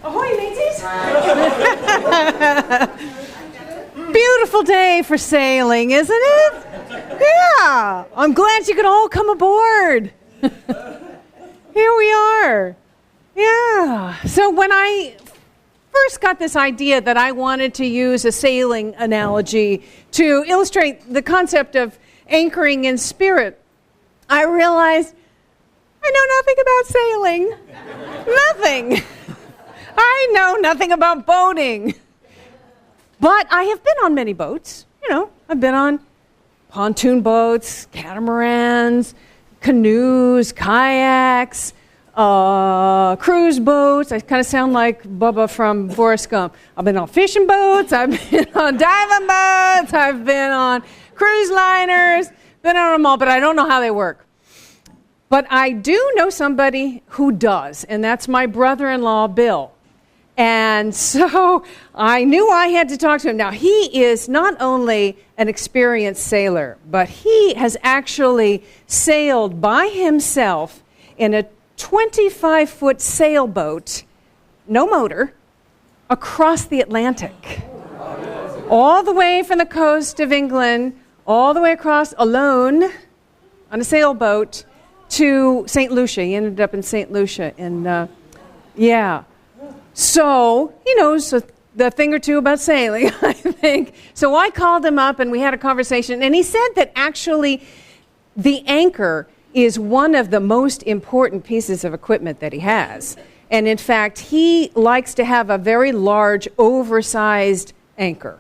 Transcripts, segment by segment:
Ahoy, mateys! Beautiful day for sailing, isn't it? Yeah, I'm glad you could all come aboard. Here we are. Yeah, so when I first got this idea that I wanted to use a sailing analogy to illustrate the concept of anchoring in spirit, I realized I know nothing about sailing. Nothing. I know nothing about boating. But I have been on many boats. I've been on pontoon boats, catamarans, canoes, kayaks, cruise boats. I kind of sound like Bubba from Forrest Gump. I've been on fishing boats. I've been on diving boats. I've been on cruise liners. Been on them all, but I don't know how they work. But I do know somebody who does, and that's my brother-in-law, Bill. And so I knew I had to talk to him. Now, he is not only an experienced sailor, but he has actually sailed by himself in a 25-foot sailboat, no motor, across the Atlantic. All the way from the coast of England, all the way across alone on a sailboat to St. Lucia. He ended up in St. Lucia. And so he knows a thing or two about sailing, I think. So I called him up and we had a conversation. And he said that actually the anchor is one of the most important pieces of equipment that he has. And in fact, he likes to have a very large, oversized anchor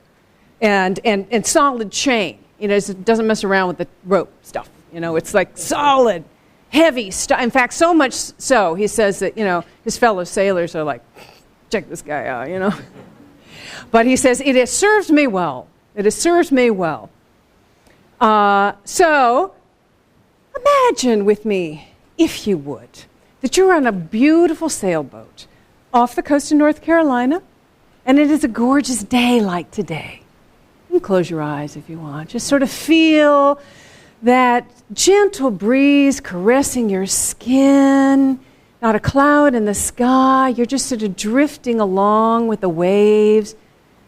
and solid chain. It doesn't mess around with the rope stuff. It's like solid, heavy stuff. In fact, so much so, he says that, his fellow sailors are like, check this guy out, But he says, it has served me well. It has served me well. So imagine with me, if you would, that you're on a beautiful sailboat off the coast of North Carolina, and it is a gorgeous day like today. You can close your eyes if you want. Just sort of feel that gentle breeze caressing your skin, not a cloud in the sky. You're just sort of drifting along with the waves,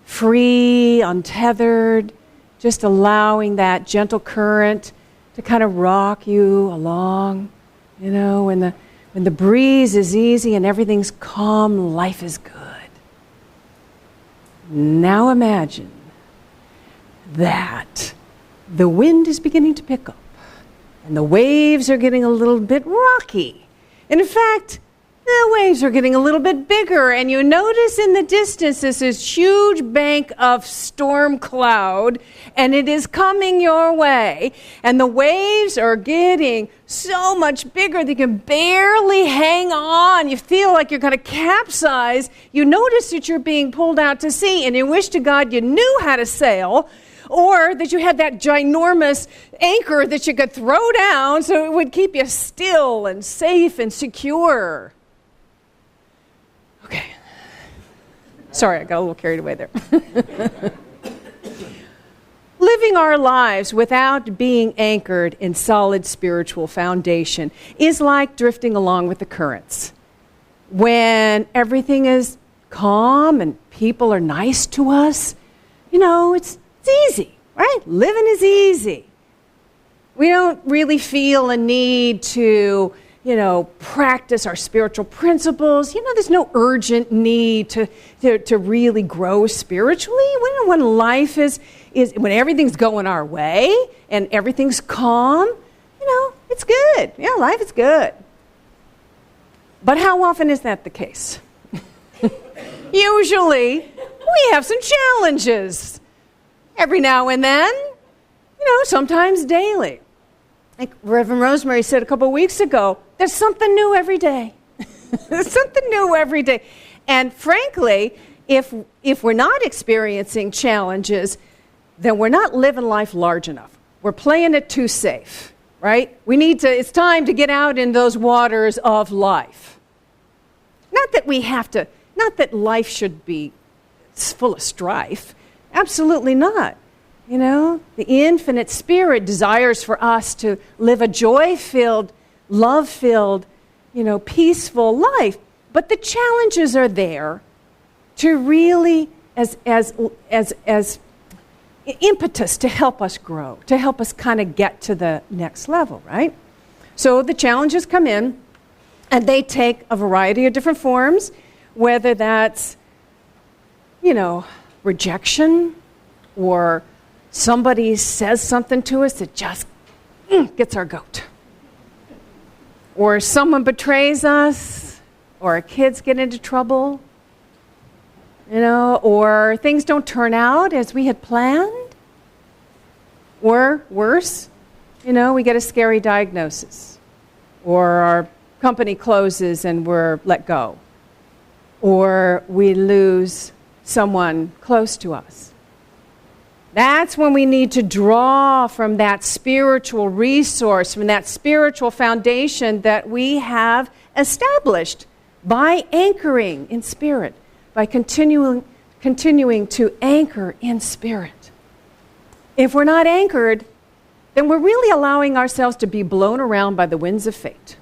free, untethered, just allowing that gentle current to kind of rock you along. When the breeze is easy and everything's calm, life is good. Now imagine that the wind is beginning to pick up and the waves are getting a little bit rocky. And in fact, the waves are getting a little bit bigger, and you notice in the distance this huge bank of storm cloud, and it is coming your way. And the waves are getting so much bigger that you can barely hang on. You feel like you're going to capsize. You notice that you're being pulled out to sea, and you wish to God you knew how to sail, or that you had that ginormous anchor that you could throw down so it would keep you still and safe and secure. Okay. Sorry, I got a little carried away there. Living our lives without being anchored in solid spiritual foundation is like drifting along with the currents. When everything is calm and people are nice to us, it's easy, right? Living is easy. We don't really feel a need to, practice our spiritual principles. There's no urgent need to really grow spiritually. When life is when everything's going our way and everything's calm, it's good. Yeah, life is good. But how often is that the case? Usually, we have some challenges. Every now and then, sometimes daily. Like Reverend Rosemary said a couple of weeks ago, there's something new every day. There's something new every day. And frankly, if we're not experiencing challenges, then we're not living life large enough. We're playing it too safe, right? It's time to get out in those waters of life. Not that life should be full of strife. Absolutely not. The infinite spirit desires for us to live a joy-filled, love-filled, peaceful life. but the challenges are there to really, as impetus to help us grow, to help us kind of get to the next level, right? So the challenges come in, and they take a variety of different forms, whether that's, rejection, or somebody says something to us that just gets our goat. Or someone betrays us, or our kids get into trouble, or things don't turn out as we had planned. Or worse, we get a scary diagnosis. Or our company closes and we're let go. Or we lose someone close to us. That's when we need to draw from that spiritual resource, from that spiritual foundation that we have established by anchoring in spirit, by continuing to anchor in spirit. If we're not anchored, then we're really allowing ourselves to be blown around by the winds of fate.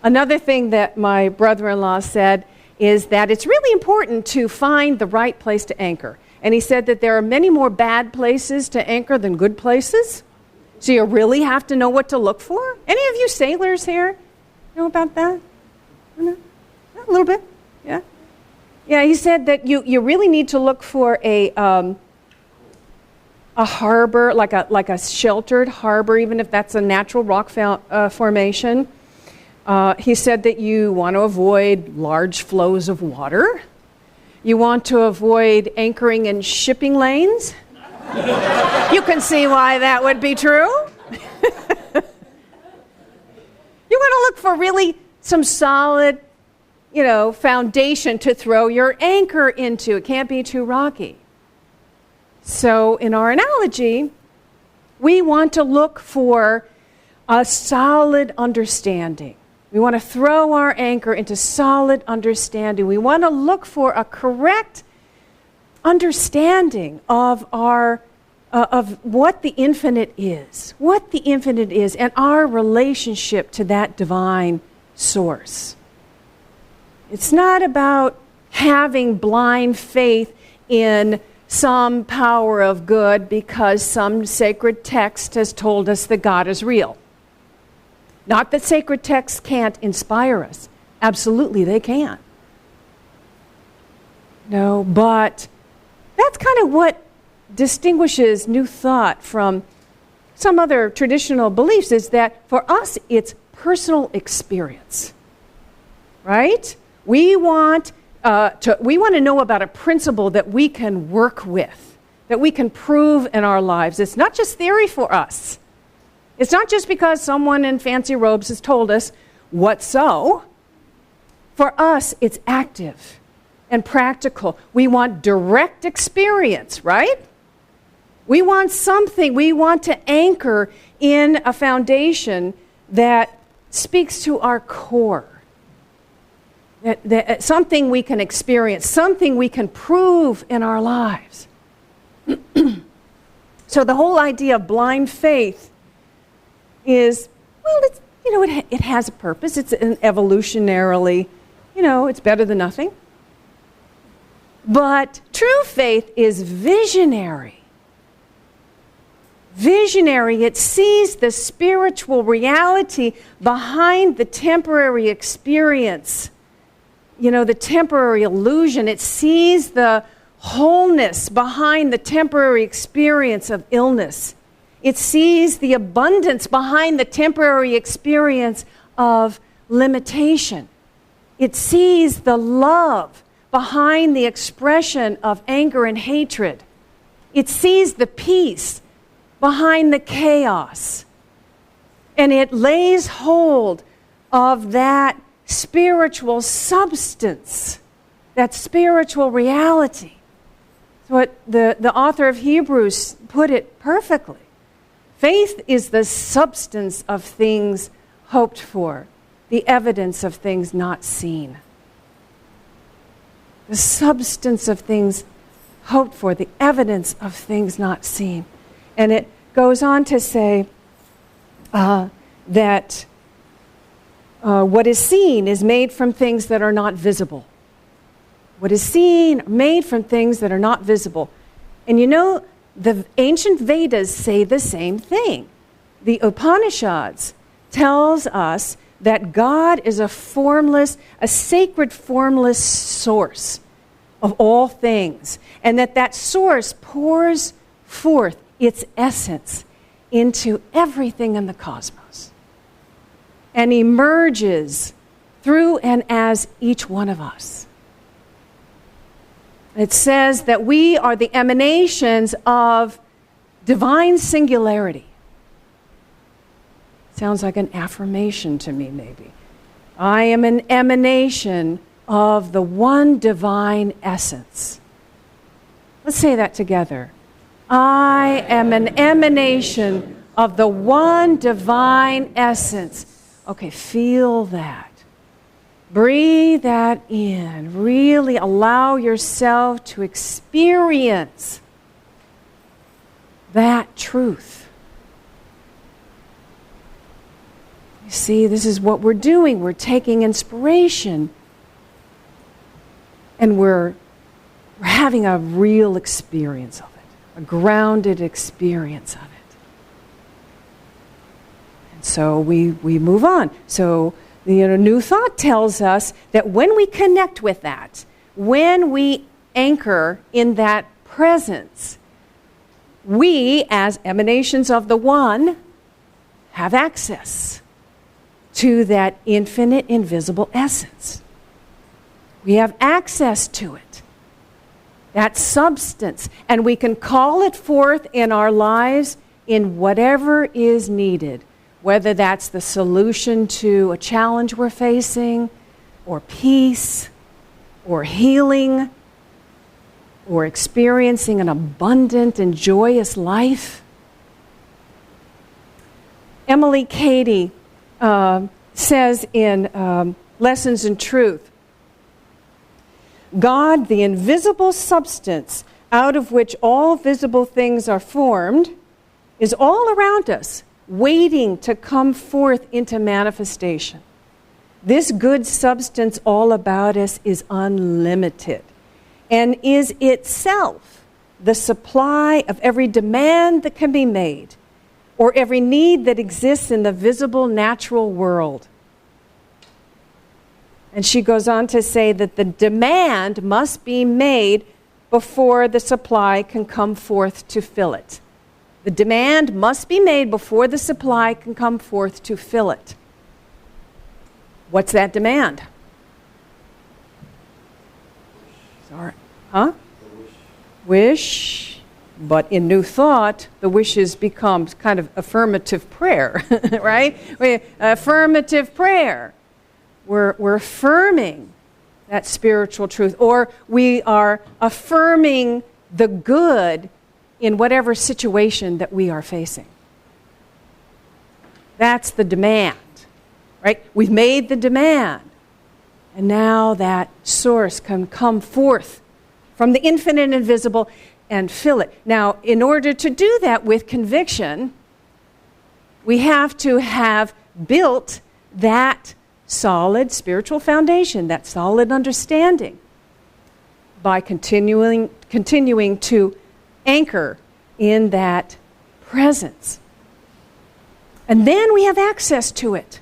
Another thing that my brother-in-law said is that it's really important to find the right place to anchor. And he said that there are many more bad places to anchor than good places. So you really have to know what to look for. Any of you sailors here know about that? A little bit, yeah. Yeah, he said that you really need to look for a harbor, like a sheltered harbor, even if that's a natural rock formation. He said that you want to avoid large flows of water. You want to avoid anchoring in shipping lanes. You can see why that would be true. You want to look for really some solid, foundation to throw your anchor into. It can't be too rocky. So in our analogy, we want to look for a solid understanding. We want to throw our anchor into solid understanding. We want to look for a correct understanding of what the infinite is, and our relationship to that divine source. It's not about having blind faith in some power of good because some sacred text has told us that God is real. Not that sacred texts can't inspire us. Absolutely, they can. No, but that's kind of what distinguishes New Thought from some other traditional beliefs, is that for us, it's personal experience. Right? We want to know about a principle that we can work with, that we can prove in our lives. It's not just theory for us. It's not just because someone in fancy robes has told us what so. For us, it's active and practical. We want direct experience, right? We want something. We want to anchor in a foundation that speaks to our core. That something we can experience, something we can prove in our lives. So the whole idea of blind faith is, well, it has a purpose. It's an evolutionarily, it's better than nothing. But true faith is visionary. Visionary, it sees the spiritual reality behind the temporary experience, the temporary illusion. It sees the wholeness behind the temporary experience of illness. It sees the abundance behind the temporary experience of limitation. It sees the love behind the expression of anger and hatred. It sees the peace behind the chaos. And it lays hold of that spiritual substance, that spiritual reality. It's what the author of Hebrews put it perfectly. Faith is the substance of things hoped for, the evidence of things not seen. The substance of things hoped for, the evidence of things not seen. And it goes on to say that What is seen is made from things that are not visible. What is seen, made from things that are not visible. And you know, the ancient Vedas say the same thing. The Upanishads tells us that God is a sacred formless source of all things, and that source pours forth its essence into everything in the cosmos and emerges through and as each one of us. It says that we are the emanations of divine singularity. Sounds like an affirmation to me, maybe. I am an emanation of the one divine essence. Let's say that together. I am an emanation of the one divine essence. Okay, feel that. Breathe that in. Really allow yourself to experience that truth. You see, this is what we're doing. We're taking inspiration and we're having a real experience of it, a grounded experience of it. And so we move on. So New Thought tells us that when we connect with that, when we anchor in that presence, we, as emanations of the One, have access to that infinite, invisible essence. We have access to it, that substance, and we can call it forth in our lives in whatever is needed, whether that's the solution to a challenge we're facing, or peace, or healing, or experiencing an abundant and joyous life. Emily Cady says in Lessons in Truth, God, the invisible substance out of which all visible things are formed, is all around us, waiting to come forth into manifestation. This good substance all about us is unlimited and is itself the supply of every demand that can be made or every need that exists in the visible natural world. And she goes on to say that the demand must be made before the supply can come forth to fill it. The demand must be made before the supply can come forth to fill it. What's that demand? Sorry. Huh? Wish. But in New Thought, the wishes become kind of affirmative prayer, right? Affirmative prayer. We're affirming that spiritual truth, or we are affirming the good in whatever situation that we are facing. That's the demand, right? We've made the demand, and now that source can come forth from the infinite and visible and fill it. Now, in order to do that with conviction, we have to have built that solid spiritual foundation, that solid understanding, by continuing to anchor in that presence. And then we have access to it.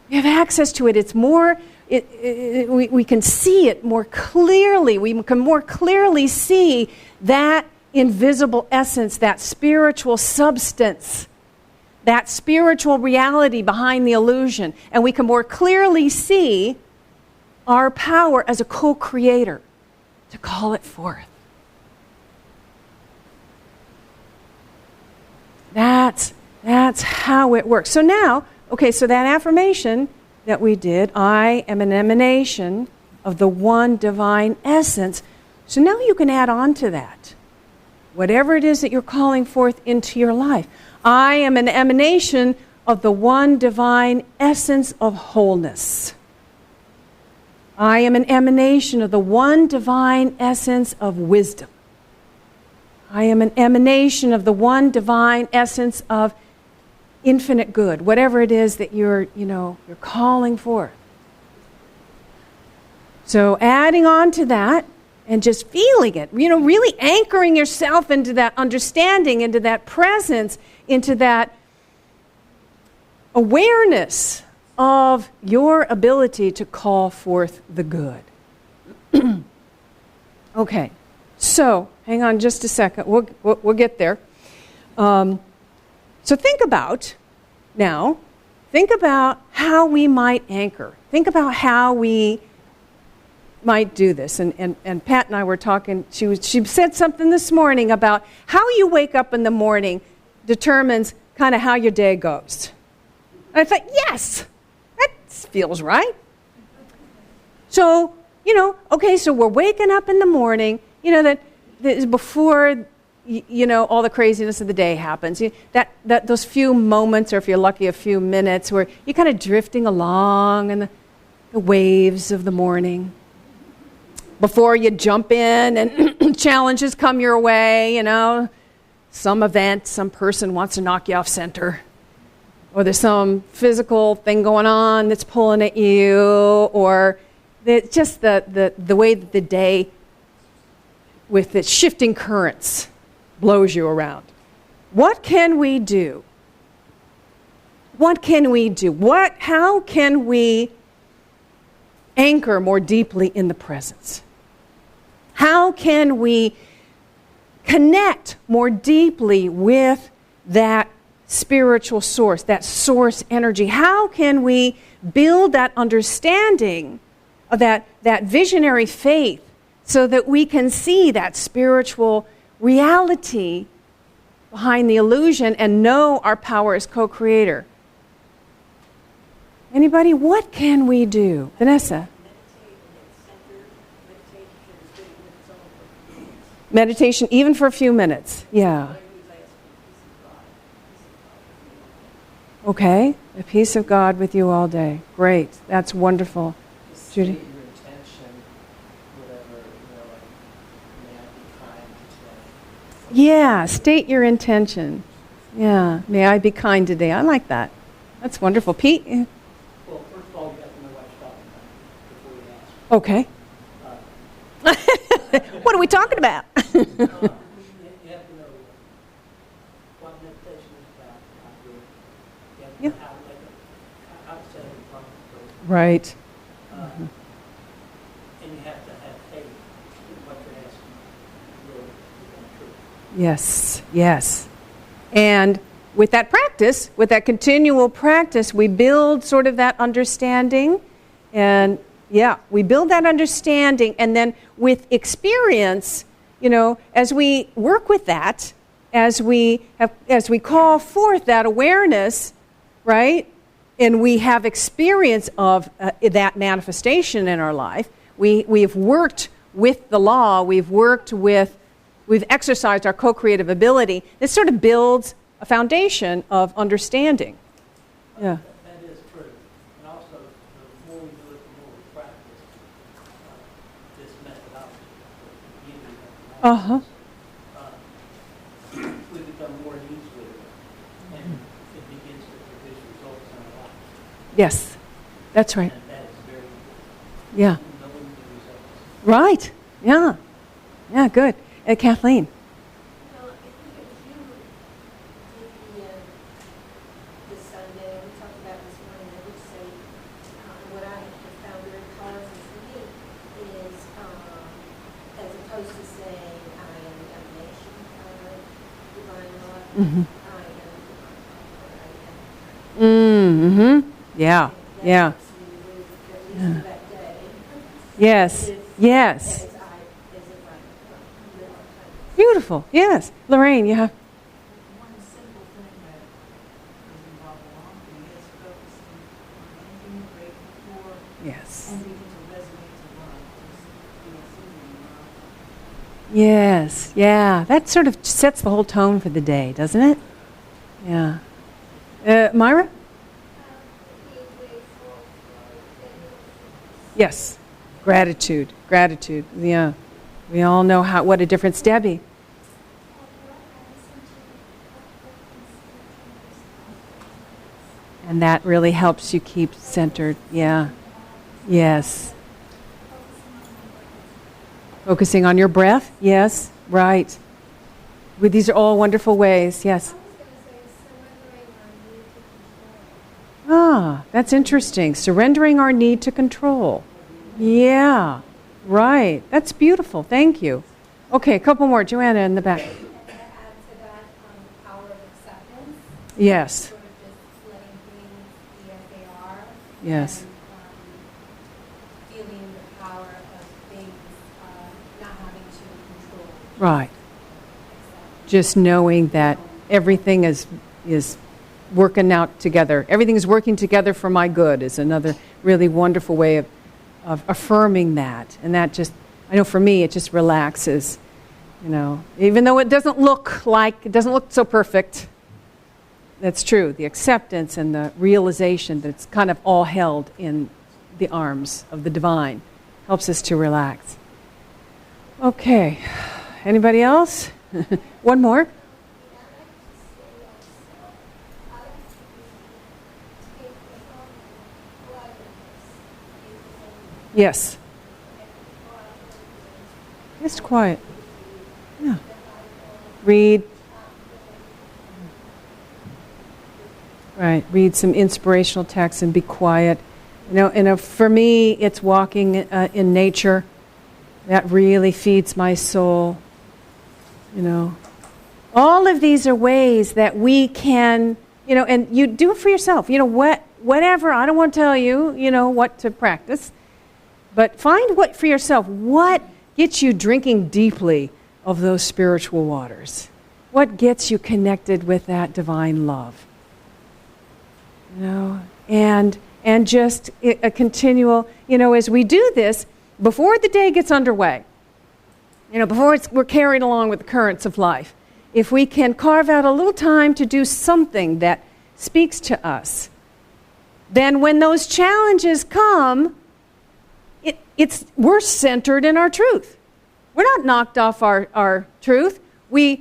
We have access to it. It's more, we can see it more clearly. We can more clearly see that invisible essence, that spiritual substance, that spiritual reality behind the illusion. And we can more clearly see our power as a co-creator to call it forth. That's how it works. So now, so that affirmation that we did, I am an emanation of the one divine essence. So now you can add on to that, whatever it is that you're calling forth into your life. I am an emanation of the one divine essence of wholeness. I am an emanation of the one divine essence of wisdom. I am an emanation of the one divine essence of infinite good, whatever it is that you're calling for. So adding on to that and just feeling it, really anchoring yourself into that understanding, into that presence, into that awareness of your ability to call forth the good. Okay, so hang on just a second. We'll get there. So think about how we might anchor. Think about how we might do this. And Pat and I were talking. She said something this morning about how you wake up in the morning determines kind of how your day goes. And I thought, yes, that feels right. So, okay, so we're waking up in the morning, that before, all the craziness of the day happens. That those few moments, or if you're lucky, a few minutes, where you're kind of drifting along in the waves of the morning. Before you jump in and challenges come your way, some event, some person wants to knock you off center. Or there's some physical thing going on that's pulling at you, or just the way that the day, with its shifting currents, blows you around. What can we do? What can we do? How can we anchor more deeply in the presence? How can we connect more deeply with that spiritual source, that source energy? How can we build that understanding of that visionary faith so that we can see that spiritual reality behind the illusion and know our power as co-creator? Anybody? What can we do? Vanessa? Meditation, even for a few minutes. Yeah. Okay. The peace of God with you all day. Great. That's wonderful. Judy? Your intention, whatever, may I be kind today? Yeah, state your intention. Yeah, may I be kind today. I like that. That's wonderful. Pete? Well, first of all, you have to know what you're talking about before you ask. Okay. What are we talking about? You have to know what meditation is about, how to do it. You have to know how to set it in front of the Right. person. And you have to have faith in what you're asking really to come true. Yes. And with that practice, with that continual practice, we build sort of that understanding. And we build that understanding. And then with experience, as we work with that, as we call forth that awareness, right? And we have experience of that manifestation in our life. We've worked with the law. We've exercised our co-creative ability. This sort of builds a foundation of understanding. Yeah. That is true. And also, the more we do it, the more we practice this methodology. We become more at ease with it, and it begins to produce results in our life. Yes, that's right. And that is very important. Yeah. Knowing the results. Right. Yeah. Yeah, good. Kathleen. Well, I think it was you who did this Sunday, we talked about this morning, I would say, what I have found very powerful for me is, as opposed to saying, I am the emanation of divine love, Mm-hmm. I am divine love, I am. Yeah. Yeah. That leads to that day. Yes. Yes. As if I live on time. Beautiful. Yes. Lorraine, you have. One simple thing that is involved along for me is focusing on anything you're grateful for Yes. and begin to resonate to love. Just feel soothing love. Yes. Yeah. That sort of sets the whole tone for the day, doesn't it? Yeah. Myra? Being grateful for Yes. Gratitude. Yeah. We all know what a difference. Debbie? And that really helps you keep centered. Yeah. Yes. Focusing on your breath. Yes. Right. These are all wonderful ways. Yes. Ah, that's interesting. Surrendering our need to control. Yeah. Right. That's beautiful. Thank you. Okay, a couple more. Joanna in the back. To add to that, power of acceptance. Yes. Sort of just letting things be as they are. Yes. And, feeling the power of things not having to control. Right. Just knowing that everything is working out together. Everything is working together for my good is another really wonderful way of affirming that. And that just, I know for me, it just relaxes, even though it doesn't look so perfect. That's true. The acceptance and the realization that it's kind of all held in the arms of the divine helps us to relax. Okay. Anybody else? One more. Yes. Just quiet. Yeah. Read. Right. Read some inspirational texts and be quiet. For me, it's walking in nature. That really feeds my soul. All of these are ways that we can, and you do it for yourself. Whatever. I don't want to tell you, what to practice. But find what for yourself. What gets you drinking deeply of those spiritual waters? What gets you connected with that divine love? And just a continual, as we do this, before the day gets underway, before we're carried along with the currents of life, if we can carve out a little time to do something that speaks to us, then when those challenges come, we're centered in our truth. We're not knocked off our truth. We're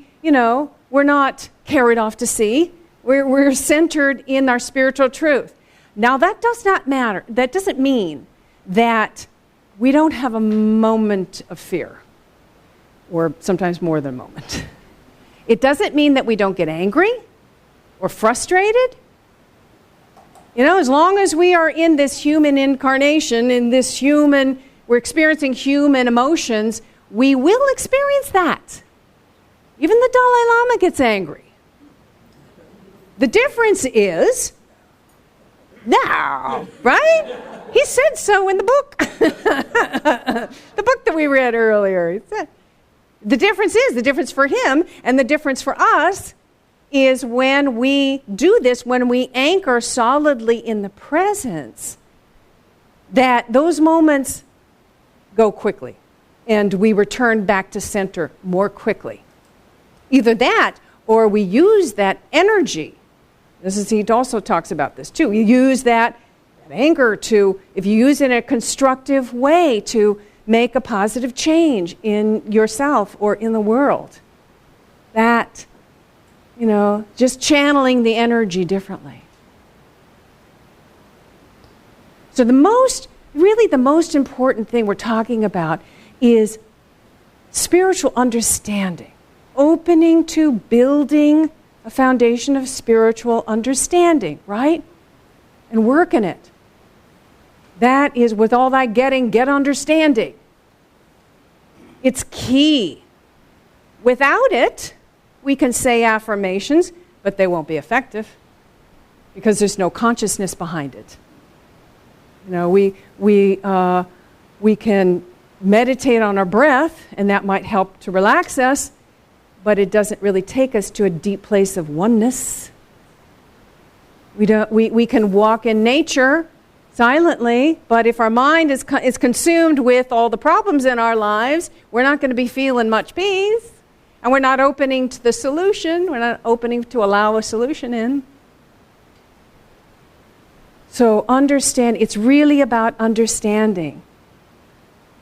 not carried off to sea. We're centered in our spiritual truth. Now, that does not matter. That doesn't mean that we don't have a moment of fear, or sometimes more than a moment. It doesn't mean that we don't get angry or frustrated. As long as we are in this human incarnation, we're experiencing human emotions, we will experience that. Even the Dalai Lama gets angry. The difference is, now, right? He said so in the book. The book that we read earlier. He said, the difference for him and the difference for us is when we do this, when we anchor solidly in the presence, that those moments go quickly and we return back to center more quickly. Either that or we use that energy. He also talks about this too. You use that anger if you use it in a constructive way to make a positive change in yourself or in the world. That, just channeling the energy differently. So the most important thing we're talking about is spiritual understanding. Opening to building a foundation of spiritual understanding, right? And working it. That is, with all thy getting, get understanding. It's key. Without it, we can say affirmations, but they won't be effective because there's no consciousness behind it. We can meditate on our breath, and that might help to relax us, but it doesn't really take us to a deep place of oneness. We can walk in nature silently, but if our mind is consumed with all the problems in our lives, we're not going to be feeling much peace, and we're not opening to the solution. We're not opening to allow a solution in. So it's really about understanding.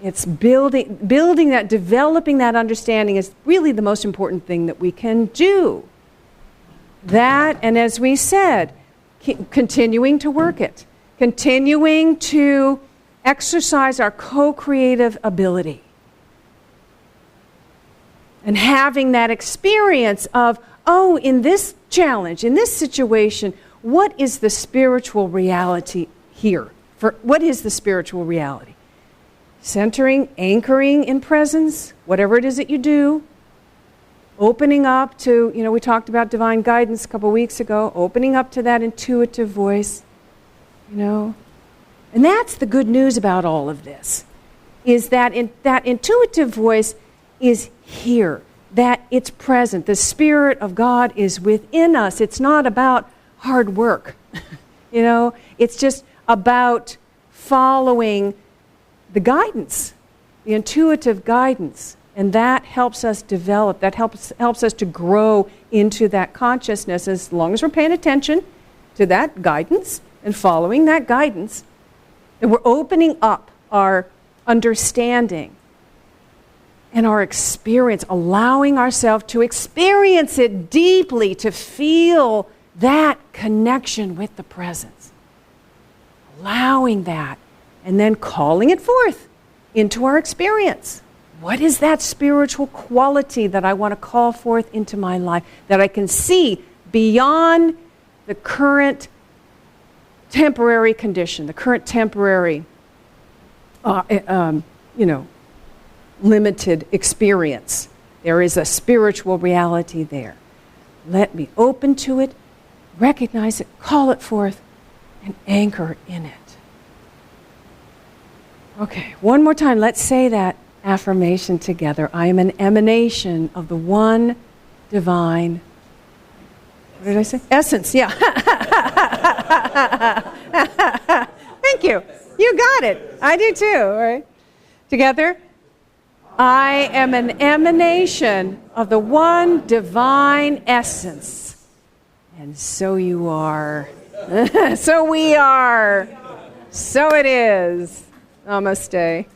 It's building that, developing that understanding is really the most important thing that we can do. That, and as we said, continuing to work it, continuing to exercise our co-creative ability, and having that experience of, oh, in this challenge, in this situation, what is the spiritual reality here? What is the spiritual reality? Centering, anchoring in presence, whatever it is that you do, opening up to, we talked about divine guidance a couple weeks ago, opening up to that intuitive voice, And that's the good news about all of this, is that that intuitive voice is here, that it's present. The Spirit of God is within us. It's not about hard work, It's just about following the guidance, the intuitive guidance. And that helps us develop, that helps us to grow into that consciousness as long as we're paying attention to that guidance and following that guidance. And we're opening up our understanding and our experience, allowing ourselves to experience it deeply, to feel that connection with the presence. Allowing that, and then calling it forth into our experience. What is that spiritual quality that I want to call forth into my life, that I can see beyond the current temporary condition, the current temporary, limited experience? There is a spiritual reality there. Let me open to it, recognize it, call it forth, and anchor in it. Okay, one more time, let's say that affirmation together. I am an emanation of the one divine, what did I say? Essence, yeah. Thank you. You got it. I do too, all right? Together. I am an emanation of the one divine essence. And so you are. So we are. So it is. Namaste.